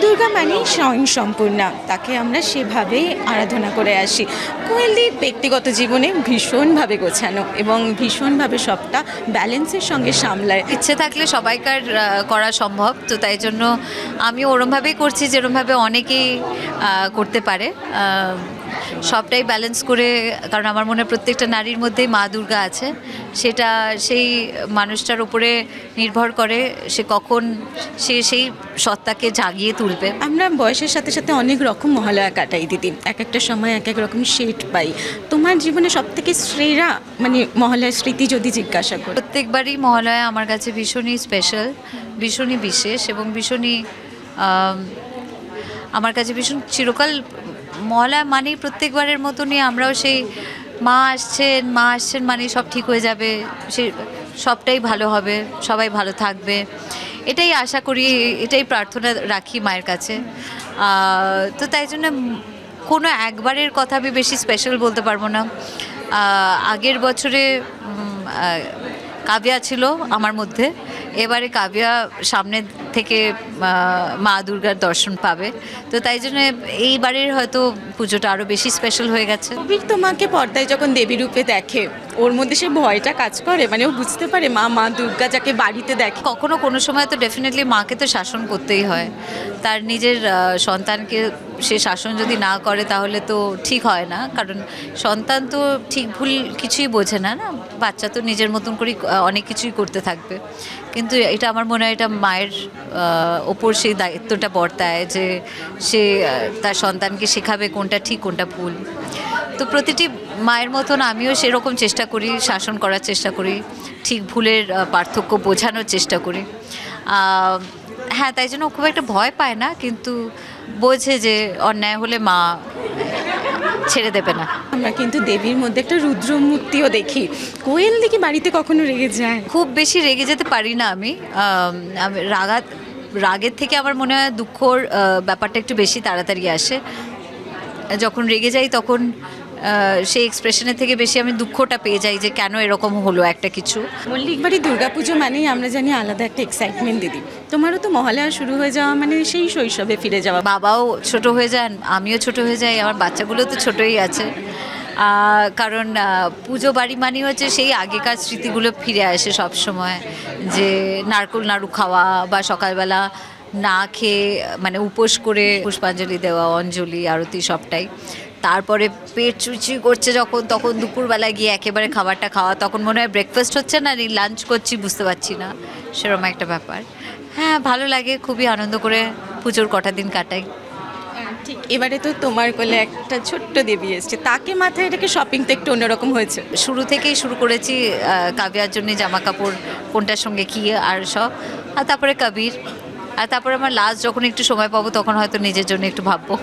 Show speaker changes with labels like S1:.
S1: দুর্গা মানেই স্বয়ংসম্পূর্ণা, তাকে আমরা সেভাবেই আরাধনা করে আসি। কোয়েলদি ব্যক্তিগত জীবনে ভীষণভাবে গোছানো এবং ভীষণভাবে সবটা ব্যালেন্সের সঙ্গে সামলায়।
S2: ইচ্ছে থাকলে সবাইকার করা সম্ভব, তো তাই জন্য আমি ওরমভাবেই করছি যেরমভাবে অনেকেই করতে পারে। সবটাই ব্যালেন্স করে, কারণ আমার মনে হয় প্রত্যেকটা নারীর মধ্যেই মা দুর্গা আছে, সেটা সেই মানুষটার উপরে নির্ভর করে সে কখন সেই সত্তাকে জাগিয়ে তুলবে।
S1: আমরা বয়সের সাথে সাথে অনেক রকম মহালয়া কাটাই দিদি, এক একটা সময় এক এক রকম শেড পাই। তোমার জীবনে সবথেকে শ্রেয়া মানে মহালয়ার স্মৃতি যদি জিজ্ঞাসা করি?
S2: প্রত্যেকবারই মহালয়া আমার কাছে ভীষণই স্পেশাল, ভীষণই বিশেষ এবং ভীষণই আমার কাছে ভীষণ চিরকাল। মহালয়া মানেই প্রত্যেকবারের মতনই আমরাও সেই মা আসছেন মানে সব ঠিক হয়ে যাবে, সে সবটাই ভালো হবে, সবাই ভালো থাকবে, এটাই আশা করি, এটাই প্রার্থনা রাখি মায়ের কাছে। তো তাই জন্য কোনো একবারের কথা আমি বেশি স্পেশাল বলতে পারবো না। আগের বছরে কাব্যা ছিল আমার মধ্যে, এবারে কাব্যা সামনে থেকে মা দুর্গার দর্শন পাবে, তো তাই জন্য এইবারের হয়তো পুজোটা আরও বেশি স্পেশাল হয়ে গেছে।
S1: তোমাকে পর্দায় যখন দেবী রূপে দেখে, ওর মধ্যে সে ভয়টা কাজ করে, মানে ও বুঝতে পারে মা দুর্গা যাকে বাড়িতে দেখে।
S2: কখনো কোনো সময় তো ডেফিনেটলি মাকে তো শাসন করতেই হয়, তার নিজের সন্তানকে সে শাসন যদি না করে তাহলে তো ঠিক হয় না, কারণ সন্তান তো ঠিক ভুল কিছুই বোঝে না, বাচ্চা তো নিজের মতন করে অনেক কিছুই করতে থাকবে। কিন্তু এটা আমার মনে হয় এটা মায়ের ওপর সেই দায়িত্বটা বর্তায় যে সে তার সন্তানকে শেখাবে কোনটা ঠিক কোনটা ভুল। তো প্রতিটি মায়ের মতন আমিও সেরকম চেষ্টা করি, শাসন করার চেষ্টা করি, ঠিক ভুলের পার্থক্য বোঝানোর চেষ্টা করি। হ্যাঁ, তাই জন্য খুব একটা ভয় পায় না, কিন্তু বোঝে যে অন্যায় হলে মা ছেড়ে দেবে না।
S1: আমরা কিন্তু দেবীর মধ্যে একটা রুদ্রমূর্তিও দেখি। কোয়েল দেখি বাড়িতে কখনো রেগে যায়?
S2: খুব বেশি রেগে যেতে পারি না আমি। রাগের থেকে আমার মনে হয় দুঃখর ব্যাপারটা একটু বেশি তাড়াতাড়ি আসে। যখন রেগে যাই তখন সেই এক্সপ্রেশনের থেকে বেশি আমি দুঃখটা পেয়ে যাই যে কেন এরকম হলো একটা কিছু।
S1: মল্লিক বাড়ি দুর্গাপুজো মানেই আমরা জানি আলাদা একটা এক্সাইটমেন্ট দিদি। তোমারও তো মহালয়া শুরু হয়ে যাওয়া মানে সেই শৈশবে ফিরে যাওয়া।
S2: বাবাও ছোট হয়ে যান, আমিও ছোট হয়ে যাই, আমার বাচ্চাগুলো তো ছোটই আছে। কারণ পুজো বাড়ি মানে হচ্ছে সেই আগেকার স্মৃতিগুলো ফিরে আসে সব সময়, যে নারকেল নাড়ু খাওয়া বা সকালবেলা না খেয়ে মানে উপোস করে পুষ্পাঞ্জলি দেওয়া, অঞ্জলি আরতি সবটাই। তারপরে পেট চুইচুই করছে যখন, তখন দুপুরবেলা গিয়ে একেবারে খাবারটা খাওয়া, তখন মনে হয় ব্রেকফাস্ট হচ্ছে না, লাঞ্চ করছি বুঝতে পারছি না, সেরকম একটা ব্যাপার। হ্যাঁ, ভালো লাগে, খুবই আনন্দ করে পুজোর কটা দিন কাটাই।
S1: ঠিক এবারে তো তোমার কোলে একটা ছোট্ট দেবী এসছে, তাকে মাথায় রেখে শপিং তো একটু অন্যরকম হয়েছে।
S2: শুরু থেকেই শুরু করেছি কাব্যার জন্য জামা কাপড় কোনটার সঙ্গে কী আর সব, আর তারপরে কবির, আর তারপরে আমার লাস্ট যখন একটু সময় পাবো তখন হয়তো নিজের জন্য একটু ভাববো।